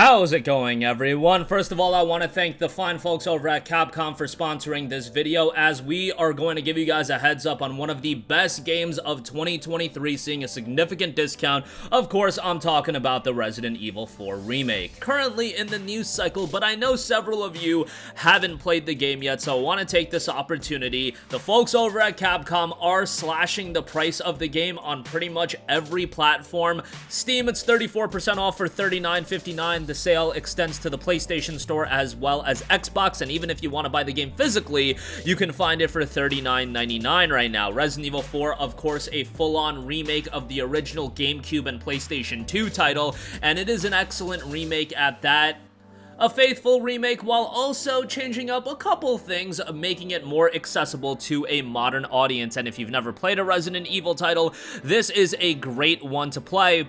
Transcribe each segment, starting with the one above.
How's it going, everyone? First of all, I want to thank the fine folks over at Capcom for sponsoring this video, as we are going to give you guys a heads up on one of the best games of 2023 seeing a significant discount. Of course, I'm talking about the Resident Evil 4 Remake. Currently in the news cycle, but I know several of you haven't played the game yet, so I want to take this opportunity. The folks over at Capcom are slashing the price of the game on pretty much every platform. Steam, it's 34% off for $39.59. The sale extends to the PlayStation Store as well as Xbox, and even if you want to buy the game physically, you can find it for $39.99 right now. Resident Evil 4, of course, a full-on remake of the original GameCube and PlayStation 2 title, and it is an excellent remake at that. A faithful remake while also changing up a couple things, making it more accessible to a modern audience. And if you've never played a Resident Evil title, this is a great one to play,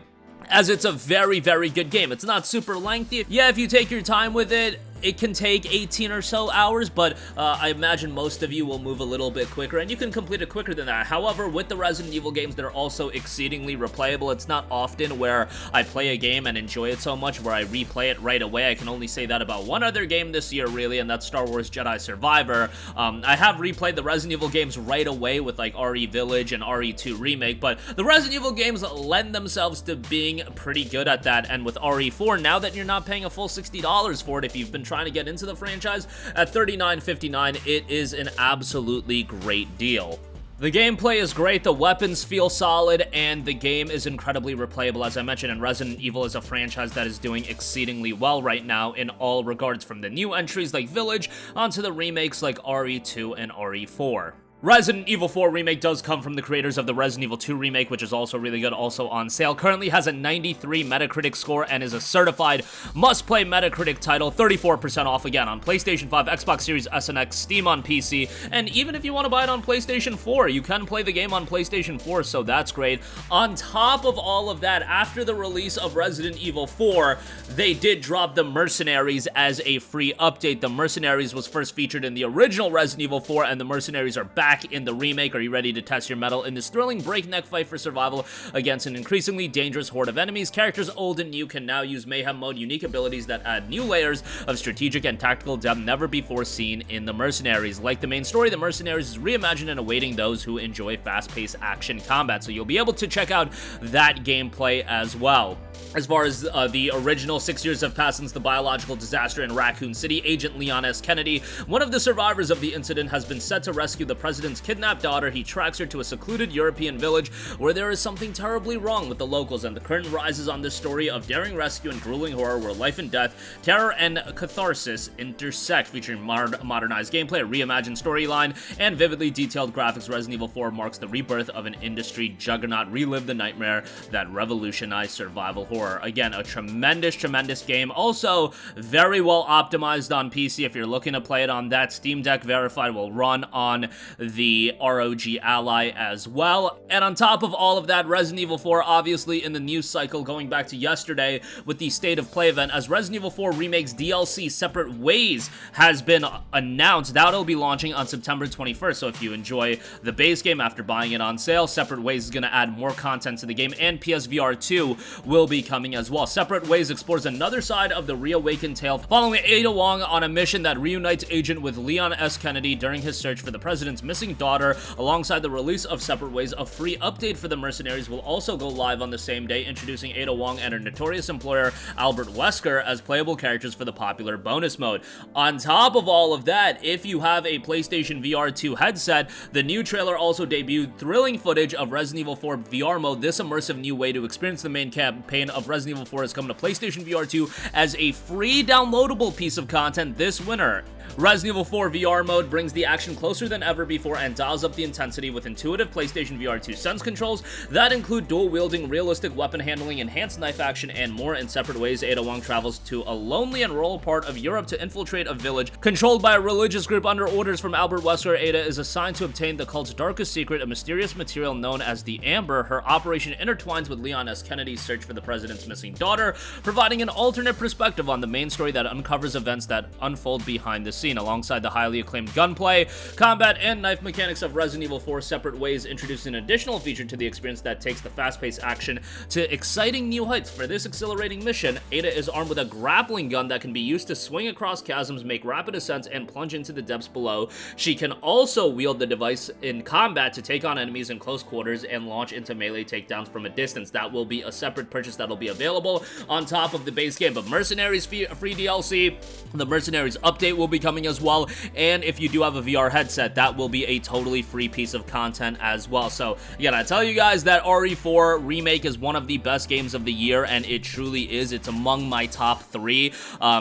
as it's a very, very good game. It's not super lengthy. Yeah, if you take your time with it, it can take 18 or so hours, but I imagine most of you will move a little bit quicker, and you can complete it quicker than that. However, with the Resident Evil games, they're also exceedingly replayable. It's not often where I play a game and enjoy it so much where I replay it right away. I can only say that about one other game this year, really, and that's Star Wars Jedi Survivor. I have replayed the Resident Evil games right away with like RE Village and RE2 Remake, but the Resident Evil games lend themselves to being pretty good at that. And with RE4, now that you're not paying a full $60 for it, if you've been trying to get into the franchise, at $39.59, it is an absolutely great deal. The gameplay is great, the weapons feel solid, and the game is incredibly replayable, as I mentioned, and Resident Evil is a franchise that is doing exceedingly well right now in all regards, from the new entries like Village onto the remakes like RE2 and RE4. Resident Evil 4 Remake does come from the creators of the Resident Evil 2 Remake, which is also really good, also on sale. Currently has a 93 Metacritic score and is a certified must-play Metacritic title, 34% off again on PlayStation 5, Xbox Series S and X, Steam on PC, and even if you want to buy it on PlayStation 4, you can play the game on PlayStation 4, so that's great. On top of all of that, after the release of Resident Evil 4, they did drop the Mercenaries as a free update. The Mercenaries was first featured in the original Resident Evil 4, and the Mercenaries are back in the remake. Are you ready to test your mettle in this thrilling breakneck fight for survival against an increasingly dangerous horde of enemies? Characters old and new can now use Mayhem Mode, unique abilities that add new layers of strategic and tactical depth never before seen in the Mercenaries. Like the main story, the Mercenaries is reimagined and awaiting those who enjoy fast-paced action combat, so you'll be able to check out that gameplay as well. As far as the original, 6 years have passed since the biological disaster in Raccoon City. Agent Leon S. Kennedy, one of the survivors of the incident, has been set to rescue the president's kidnapped daughter. He tracks her to a secluded European village where there is something terribly wrong with the locals, and the curtain rises on this story of daring rescue and grueling horror where life and death, terror and catharsis intersect, featuring modernized gameplay, a reimagined storyline, and vividly detailed graphics. Resident Evil 4 marks the rebirth of an industry juggernaut. Relive the nightmare that revolutionized survival horror. Again, a tremendous game. Also, very well optimized on PC. If you're looking to play it on that, Steam Deck verified, will run on the ROG Ally as well. And on top of all of that, Resident Evil 4, obviously in the news cycle going back to yesterday with the State of Play event, as Resident Evil 4 Remake's DLC Separate Ways has been announced. That'll be launching on September 21st, so if you enjoy the base game after buying it on sale, Separate Ways is going to add more content to the game, and PSVR 2 will be coming as well. Separate Ways explores another side of the reawakened tale, following Ada Wong on a mission that reunites Agent with Leon S. Kennedy during his search for the president's missing daughter. Alongside the release of Separate Ways, a free update for the Mercenaries will also go live on the same day, introducing Ada Wong and her notorious employer Albert Wesker as playable characters for the popular bonus mode. On top of all of that, if you have a PlayStation VR 2 headset, the new trailer also debuted thrilling footage of Resident Evil 4 VR mode. This immersive new way to experience the main campaign of Resident Evil 4 is coming to PlayStation VR 2 as a free downloadable piece of content this winter. Resident Evil 4 VR mode brings the action closer than ever before and dials up the intensity with intuitive PlayStation VR 2 sense controls that include dual-wielding, realistic weapon handling, enhanced knife action, and more. In Separate Ways, Ada Wong travels to a lonely and rural part of Europe to infiltrate a village controlled by a religious group under orders from Albert Wesker. Ada is assigned to obtain the cult's darkest secret, a mysterious material known as the Amber. Her operation intertwines with Leon S. Kennedy's search for the president's missing daughter, providing an alternate perspective on the main story that uncovers events that unfold behind the seen. Alongside the highly acclaimed gunplay, combat, and knife mechanics of Resident Evil 4 Separate Ways introduced an additional feature to the experience that takes the fast-paced action to exciting new heights. For this exhilarating mission, Ada is armed with a grappling gun that can be used to swing across chasms, make rapid ascents, and plunge into the depths below. She can also wield the device in combat to take on enemies in close quarters and launch into melee takedowns from a distance. That will be a separate purchase that'll be available on top of the base game. But Mercenaries free DLC, the Mercenaries update will be coming as well, and if you do have a VR headset, that will be a totally free piece of content as well. So again, I tell you guys that RE4 Remake is one of the best games of the year, and it truly is. It's among my top 3,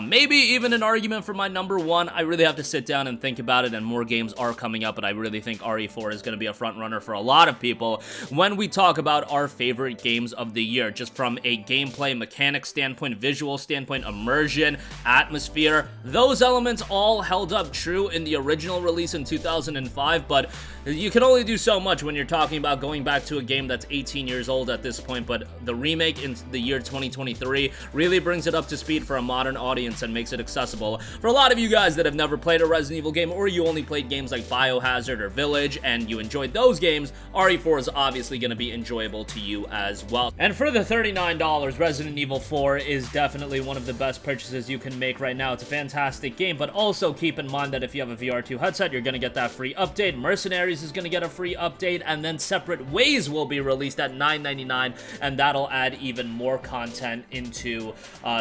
maybe even an argument for my number 1. I really have to sit down and think about it, and more games are coming up, but I really think RE4 is going to be a front runner for a lot of people when we talk about our favorite games of the year, just from a gameplay mechanic standpoint, visual standpoint, immersion, atmosphere. Those elements all held up true in the original release in 2005, but you can only do so much when you're talking about going back to a game that's 18 years old at this point. But the remake in the year 2023 really brings it up to speed for a modern audience and makes it accessible for a lot of you guys that have never played a Resident Evil game, or you only played games like Biohazard or Village and you enjoyed those games. RE4 is obviously going to be enjoyable to you as well. And for the $39, Resident Evil 4 is definitely one of the best purchases you can make right now. It's a fantastic game, but also keep in mind that if you have a VR2 headset, you're going to get that free update. Mercenaries is going to get a free update, and then Separate Ways will be released at $9.99, and that'll add even more content into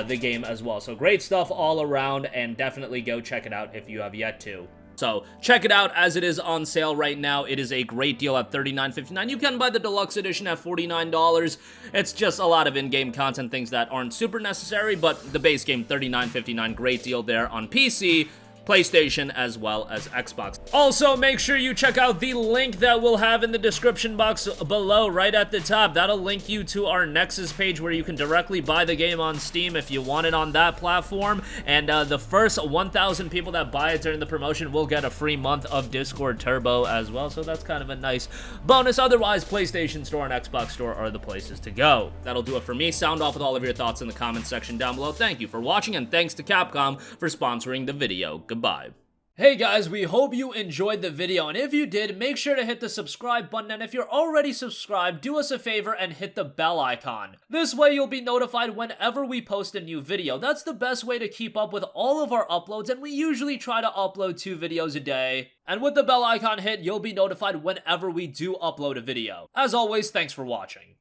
the game as well. So great stuff all around, and definitely go check it out if you have yet to. So check it out as it is on sale right now. It is a great deal at $39.59. You can buy the deluxe edition at $49. It's just a lot of in-game content, things that aren't super necessary, but the base game, $39.59, great deal there on PC, PlayStation, as well as Xbox. Also, make sure you check out the link that we'll have in the description box below, right at the top. That'll link you to our Nexus page where you can directly buy the game on Steam if you want it on that platform. And the first 1,000 people that buy it during the promotion will get a free month of Discord Turbo as well. So that's kind of a nice bonus. Otherwise, PlayStation Store and Xbox Store are the places to go. That'll do it for me. Sound off with all of your thoughts in the comments section down below. Thank you for watching, and thanks to Capcom for sponsoring the video. Goodbye. Hey guys, we hope you enjoyed the video, and if you did, make sure to hit the subscribe button, and if you're already subscribed, do us a favor and hit the bell icon. This way you'll be notified whenever we post a new video. That's the best way to keep up with all of our uploads, and we usually try to upload 2 videos a day. And with the bell icon hit, you'll be notified whenever we do upload a video. As always, thanks for watching.